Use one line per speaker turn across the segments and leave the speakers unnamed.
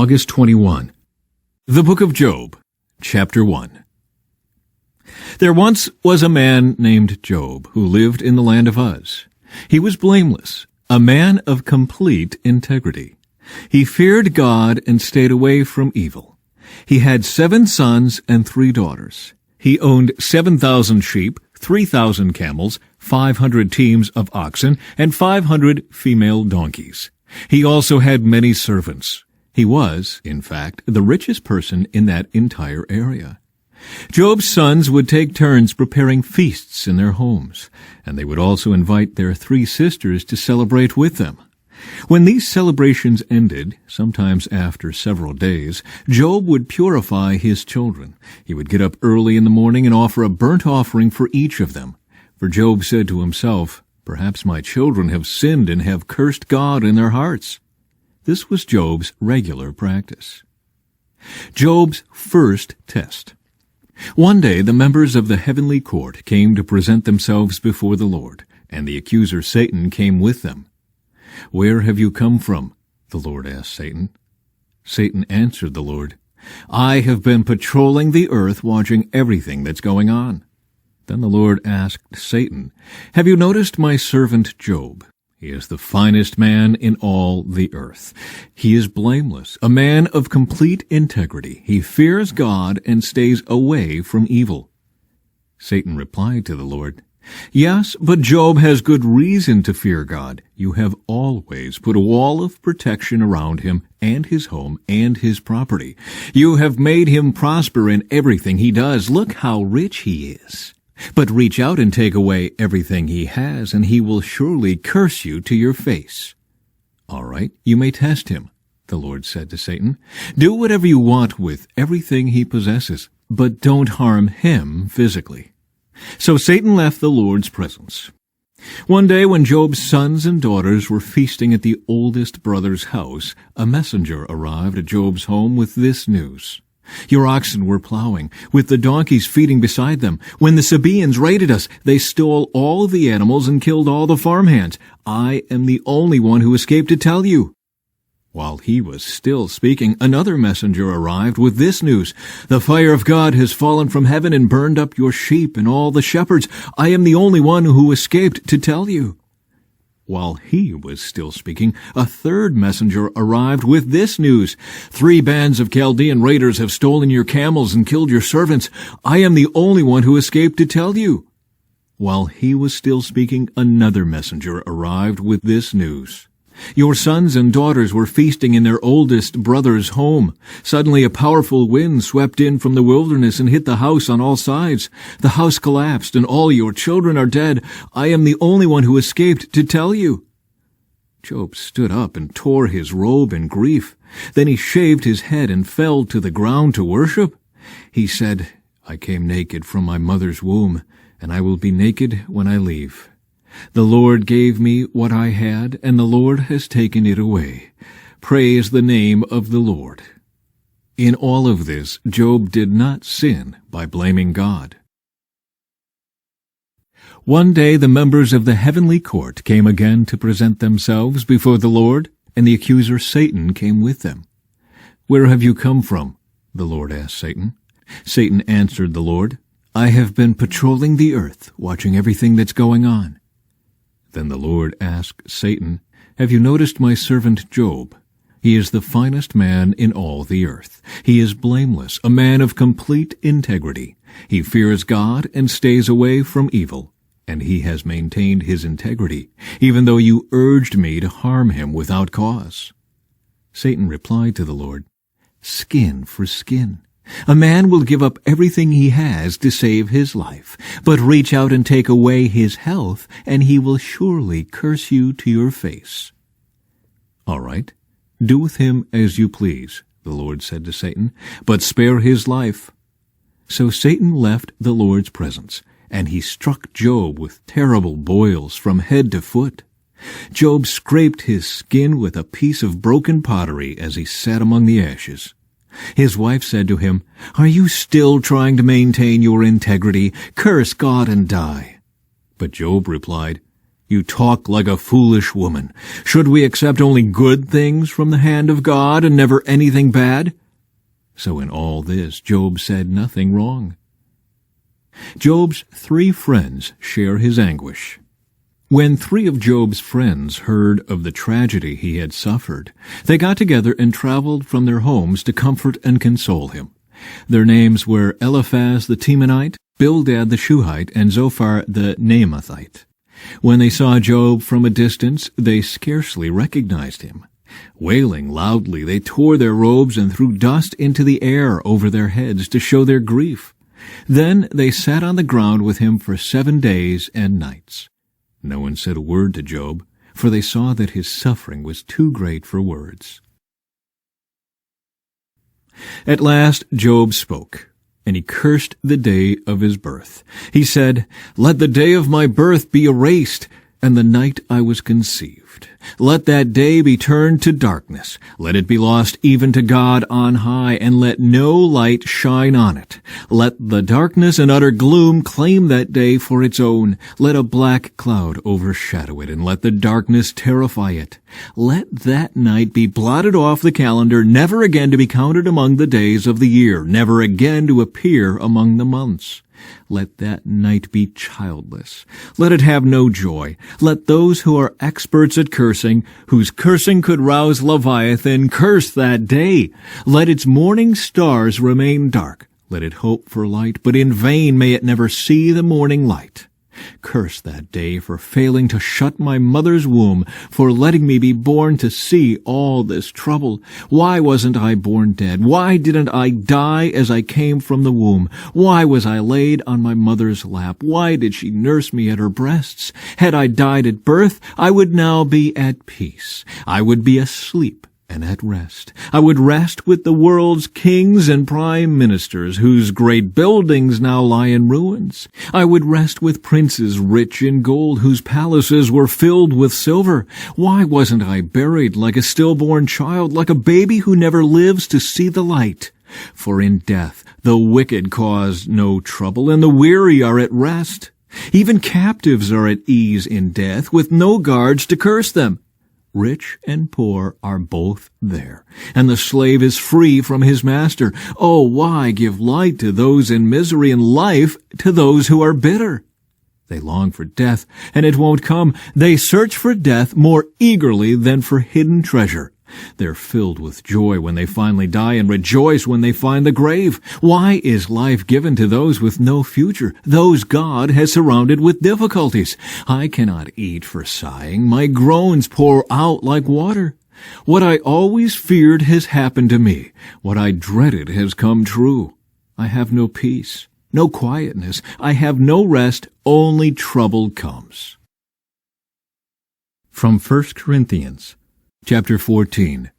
August 21. The Book of Job, Chapter 1. There once was a man named Job who lived in the land of Uz. He was blameless, a man of complete integrity. He feared God and stayed away from evil. He had 7 sons and 3 daughters. He owned 7,000 sheep, 3,000 camels, 500 teams of oxen, and 500 female donkeys. He also had many servants. He was, in fact, the richest person in that entire area. Job's sons would take turns preparing feasts in their homes, and they would also invite their 3 sisters to celebrate with them. When these celebrations ended, sometimes after several days, Job would purify his children. He would get up early in the morning and offer a burnt offering for each of them. For Job said to himself, "Perhaps my children have sinned and have cursed God in their hearts." This was Job's regular practice. Job's first test. One day the members of the heavenly court came to present themselves before the Lord, and the accuser Satan came with them. "Where have you come from?" the Lord asked Satan. Satan answered the Lord, "I have been patrolling the earth, watching everything that's going on." Then the Lord asked Satan, "Have you noticed my servant Job? He is the finest man in all the earth. He is blameless, a man of complete integrity. He fears God and stays away from evil." Satan replied to the Lord, "Yes, but Job has good reason to fear God. You have always put a wall of protection around him and his home and his property. You have made him prosper in everything he does. Look how rich he is. But reach out and take away everything he has, and he will surely curse you to your face." "All right, you may test him," the Lord said to Satan. "Do whatever you want with everything he possesses, but don't harm him physically." So Satan left the Lord's presence. One day when Job's sons and daughters were feasting at the oldest brother's house, a messenger arrived at Job's home with this news: "Your oxen were plowing, with the donkeys feeding beside them. When the Sabaeans raided us, they stole all of the animals and killed all the farmhands. I am the only one who escaped to tell you." While he was still speaking, another messenger arrived with this news: "The fire of God has fallen from heaven and burned up your sheep and all the shepherds. I am the only one who escaped to tell you." While he was still speaking, a third messenger arrived with this news: "3 bands of Chaldean raiders have stolen your camels and killed your servants. I am the only one who escaped to tell you." While he was still speaking, another messenger arrived with this news: "Your sons and daughters were feasting in their oldest brother's home. Suddenly a powerful wind swept in from the wilderness and hit the house on all sides. The house collapsed and all your children are dead. I am the only one who escaped to tell you." Job stood up and tore his robe in grief. Then he shaved his head and fell to the ground to worship. He said, "I came naked from my mother's womb, and I will be naked when I leave. The Lord gave me what I had, and the Lord has taken it away. Praise the name of the Lord." In all of this, Job did not sin by blaming God. One day the members of the heavenly court came again to present themselves before the Lord, and the accuser Satan came with them. "Where have you come from?" the Lord asked Satan. Satan answered the Lord, "I have been patrolling the earth, watching everything that's going on." Then the Lord asked Satan, "Have you noticed my servant Job? He is the finest man in all the earth. He is blameless, a man of complete integrity. He fears God and stays away from evil, and he has maintained his integrity, even though you urged me to harm him without cause." Satan replied to the Lord, "Skin for skin. A man will give up everything he has to save his life, but reach out and take away his health, and he will surely curse you to your face." "All right, do with him as you please," the Lord said to Satan, "but spare his life." So Satan left the Lord's presence, and he struck Job with terrible boils from head to foot. Job scraped his skin with a piece of broken pottery as he sat among the ashes. His wife said to him, "Are you still trying to maintain your integrity? Curse God and die." But Job replied, You talk like a foolish woman. Should we accept only good things from the hand of God and never anything bad?" So in all this, Job said nothing wrong. Job's 3 friends share his anguish. When 3 of Job's friends heard of the tragedy he had suffered, they got together and traveled from their homes to comfort and console him. Their names were Eliphaz the Temanite, Bildad the Shuhite, and Zophar the Naamathite. When they saw Job from a distance, they scarcely recognized him. Wailing loudly, they tore their robes and threw dust into the air over their heads to show their grief. Then they sat on the ground with him for 7 days and nights. No one said a word to Job, for they saw that his suffering was too great for words. At last Job spoke, and he cursed the day of his birth. He said, "Let the day of my birth be erased, and the night I was conceived. Let that day be turned to darkness. Let it be lost even to God on high, and let no light shine on it. Let the darkness and utter gloom claim that day for its own. Let a black cloud overshadow it, and let the darkness terrify it. Let that night be blotted off the calendar, never again to be counted among the days of the year, never again to appear among the months. Let that night be childless. Let it have no joy. Let those who are experts at cursing, whose cursing could rouse Leviathan, curse that day. Let its morning stars remain dark. Let it hope for light, but in vain may it never see the morning light. Curse that day for failing to shut my mother's womb, for letting me be born to see all this trouble. Why wasn't I born dead? Why didn't I die as I came from the womb? Why was I laid on my mother's lap? Why did she nurse me at her breasts? Had I died at birth, I would now be at peace. I would be asleep and at rest. I would rest with the world's kings and prime ministers, whose great buildings now lie in ruins. I would rest with princes rich in gold, whose palaces were filled with silver. Why wasn't I buried like a stillborn child, like a baby who never lives to see the light? For in death the wicked cause no trouble, and the weary are at rest. Even captives are at ease in death, with no guards to curse them. Rich and poor are both there, and the slave is free from his master. Oh, why give light to those in misery and life to those who are bitter? They long for death, and it won't come. They search for death more eagerly than for hidden treasure. They're filled with joy when they finally die and rejoice when they find the grave. Why is life given to those with no future, those God has surrounded with difficulties? I cannot eat for sighing. My groans pour out like water. What I always feared has happened to me. What I dreaded has come true. I have no peace, no quietness. I have no rest. Only trouble comes. From 1 Corinthians Chapter 14.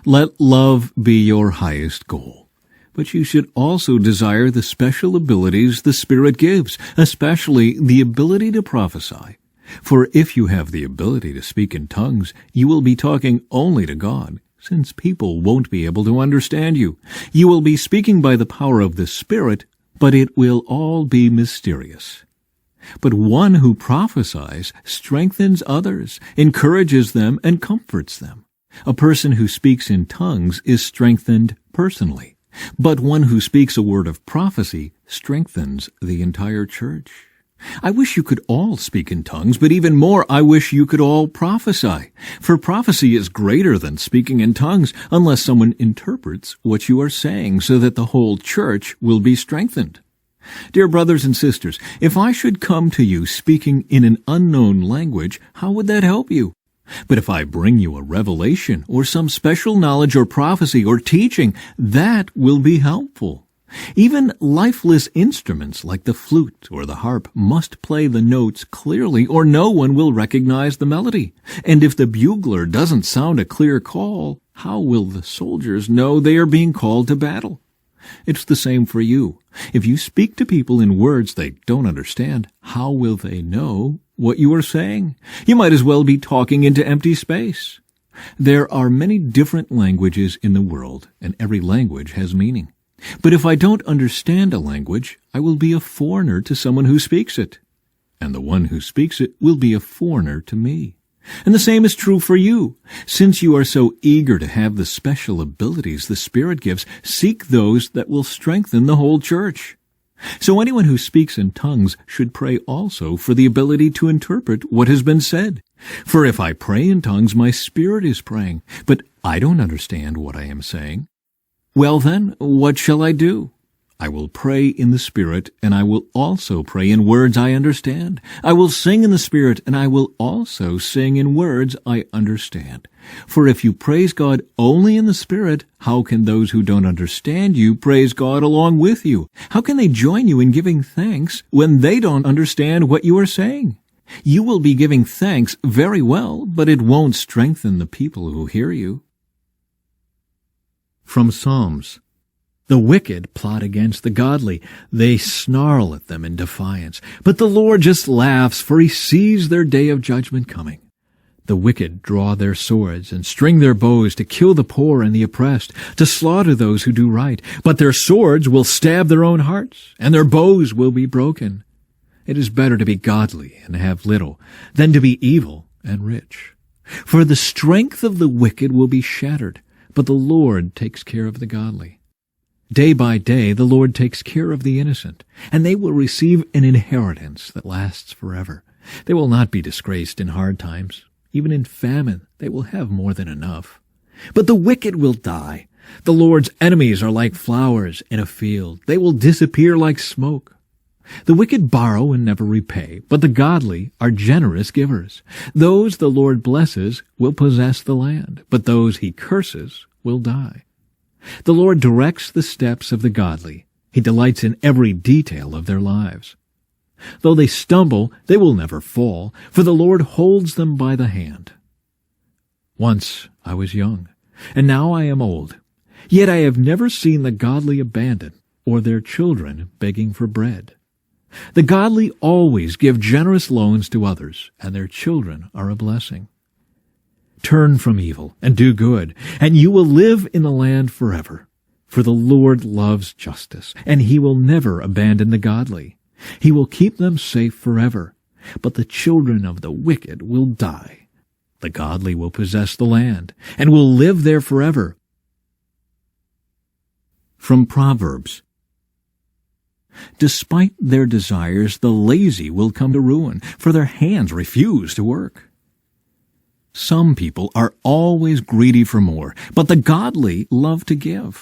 Let love be your highest goal, but you should also desire the special abilities the Spirit gives, especially the ability to prophesy. For if you have the ability to speak in tongues, you will be talking only to God, since people won't be able to understand you. You will be speaking by the power of the Spirit, but it will all be mysterious. But one who prophesies strengthens others, encourages them, and comforts them. A person who speaks in tongues is strengthened personally, but one who speaks a word of prophecy strengthens the entire church. I wish you could all speak in tongues, but even more, I wish you could all prophesy. For prophecy is greater than speaking in tongues, unless someone interprets what you are saying so that the whole church will be strengthened. Dear brothers and sisters, if I should come to you speaking in an unknown language, how would that help you? But if I bring you a revelation or some special knowledge or prophecy or teaching, that will be helpful. Even lifeless instruments like the flute or the harp must play the notes clearly, or no one will recognize the melody. And if the bugler doesn't sound a clear call, how will the soldiers know they are being called to battle? It's the same for you. If you speak to people in words they don't understand, how will they know what you are saying? You might as well be talking into empty space. There are many different languages in the world, and every language has meaning. But if I don't understand a language, I will be a foreigner to someone who speaks it. and the one who speaks it will be a foreigner to me. And the same is true for you. Since you are so eager to have the special abilities the Spirit gives, seek those that will strengthen the whole church. So anyone who speaks in tongues should pray also for the ability to interpret what has been said. For if I pray in tongues, my spirit is praying, but I don't understand what I am saying. Well then, what shall I do? I will pray in the Spirit, and I will also pray in words I understand. I will sing in the Spirit, and I will also sing in words I understand. For if you praise God only in the Spirit, how can those who don't understand you praise God along with you? How can they join you in giving thanks when they don't understand what you are saying? You will be giving thanks very well, but it won't strengthen the people who hear you. From Psalms. The wicked plot against the godly. They snarl at them in defiance. But the Lord just laughs, for he sees their day of judgment coming. The wicked draw their swords and string their bows to kill the poor and the oppressed, to slaughter those who do right. But their swords will stab their own hearts, and their bows will be broken. It is better to be godly and have little than to be evil and rich. For the strength of the wicked will be shattered, but the Lord takes care of the godly. Day by day the Lord takes care of the innocent, and they will receive an inheritance that lasts forever. They will not be disgraced in hard times. Even in famine they will have more than enough. But the wicked will die. The Lord's enemies are like flowers in a field. They will disappear like smoke. The wicked borrow and never repay, but the godly are generous givers. Those the Lord blesses will possess the land, but those he curses will die. The Lord directs the steps of the godly. He delights in every detail of their lives. Though they stumble, they will never fall, for the Lord holds them by the hand. Once I was young, and now I am old. Yet I have never seen the godly abandoned, or their children begging for bread. The godly always give generous loans to others, and their children are a blessing. Turn from evil and do good, and you will live in the land forever. For the Lord loves justice, and he will never abandon the godly. He will keep them safe forever, but the children of the wicked will die. The godly will possess the land, and will live there forever. From Proverbs. Despite their desires, the lazy will come to ruin, for their hands refuse to work. Some people are always greedy for more, but the godly love to give.